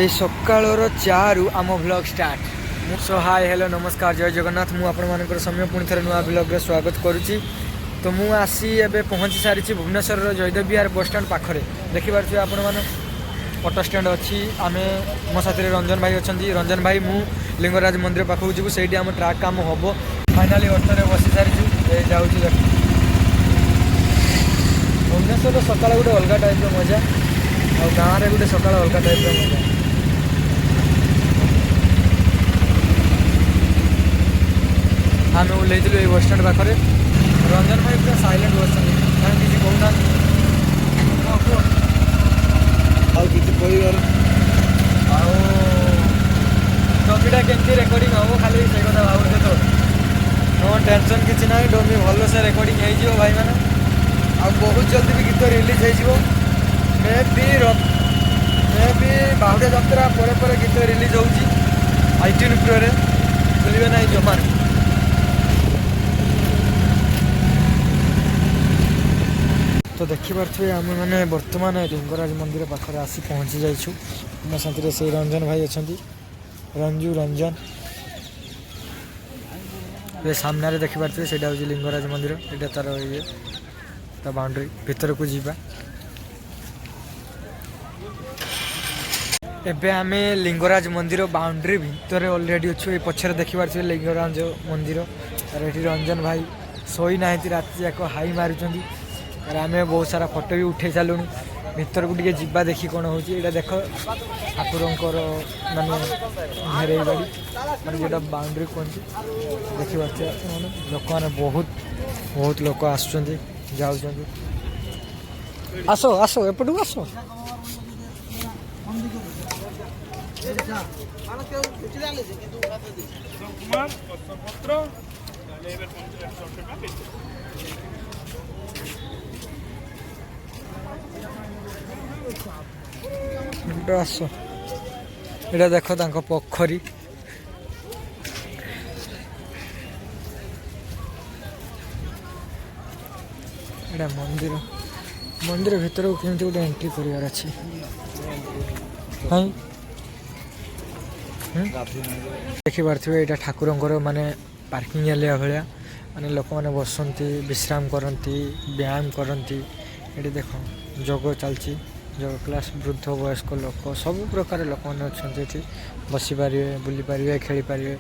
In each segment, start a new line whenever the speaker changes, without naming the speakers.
এই সকাଳର 4 आम blog start. सो hi hello नमस्कार जय जगन्नाथ। मु आपण मानकर समय पुणी थे नुआ ब्लॉग रे स्वागत करुच्ची। तो मु आसी एबे पहुँची सारी भुवनेश्वर जयदेव विहार बस स्टैंड पाखरे देखि पारछे आपण माने ऑटो स्टैंड अच्छी। आमे मो साथी रंजन भाई अच्छा। रंजन भाई मु लिंगराज मंदिर पाखक जीवु से आम ट्राक काम हम फाइनाली ऑटो बसी सारी जाऊँ। भुवनेश्वर सकाळ गोटे अलग टाइप मजा आ गाँव में गोटे सकाळ अलग टाइप मजा। आम ओल्लू ये बस स्टैंड पाखे रंजन भाई पूरा साइलेंट बस किसी कहना डमीटा केमती रेकर्डिंग हम खाली से कथा भावुचे। तो नो टेंशन किसी ना डमी भल से रेकर्डिंग हो भाई मैंने आ बहुत जल्दी भी गीत रिलीज हो मे बी बाहुड़ा यात्रा पर गीत रिलीज हो आईट्यून प्रोरे भूलिए ना जमा। तो देखिपे आम मैंने बर्तमान लिंगराज मंदिर पाखे आसी पहुँची जाइछु। मो साथी से रंजन भाई अच्छा रंजन ये सामने देखिपे से लिंगराज मंदिर ये तार ये बाउंड्री भीतर को जीवा। एबे आमे लिंगराज मंदिर बाउंड्री भितर ऑलरेडी अच्छु। ये पछरे देखिपे लिंगराज मंदिर और ये रंजन भाई सोई ना राति जाक हाई मारुचंदी और आम बहुत सारा फोटो भी उठे सारूँ। भीतर को टे जा देखी कौन हो देख ठाकुरंकर माने घेरे बाड़ी मैंने जो बाउंड्री कहते देखिए लोक मैंने बहुत बहुत लोक आसुँच आसो आसो एपटू आसो। आस ये देख पोखरी एटा मंदिर मंदिर भीतर को केमती गोटे एंट्री करार अच्छी देखी पारे यहाँ ठाकुरंकर माने पार्किंग एरिया भाया माने लोक मैंने बसती विश्राम करती व्यायाम करती। ये देख जोग चलती जो क्लास वृद्ध वयस्क लोक सब प्रकार लोक मैंने अच्छा बसी पारे बुली पारे खेली पारे।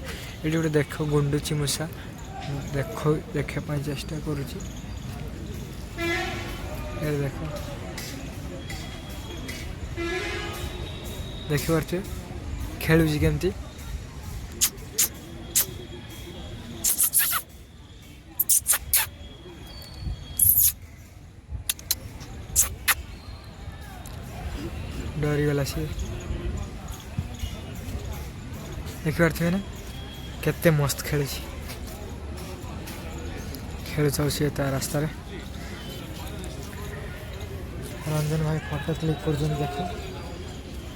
ये गोटे देख गुंडुची मूषा देखापी चेष्टा करुच्ची देख देखिपे खेलुची केमती डरीगला सी देखिपे ना केते मस्त खेली खेल सी रास्तार। रंजन भाई फोटो क्लिक कर देख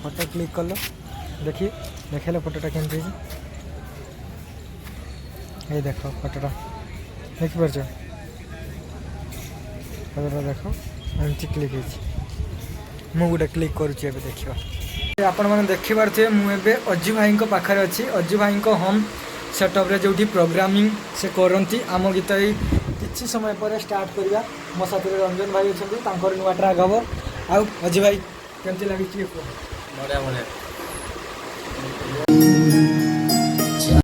फोटो क्लिक कल देखी देखेले फोटोटा केमती ये देख फोटोटा देखिपार फोटोटा देख एमती क्लिक हो गोटे क्लिक करुच्ची देखा आपण मैंने देखिपे मुझे अज्जू भाई पाखे अच्छी। अज्जू भाई होम सेटअप जो प्रोग्रामिंग से करती आम गीत किसी समय पर स्टार्ट करवा। मो साथी रंजन भाई अच्छा नुआ ट्राक हम। आउ अज्जू भाई केमती लगी बढ़िया बढ़िया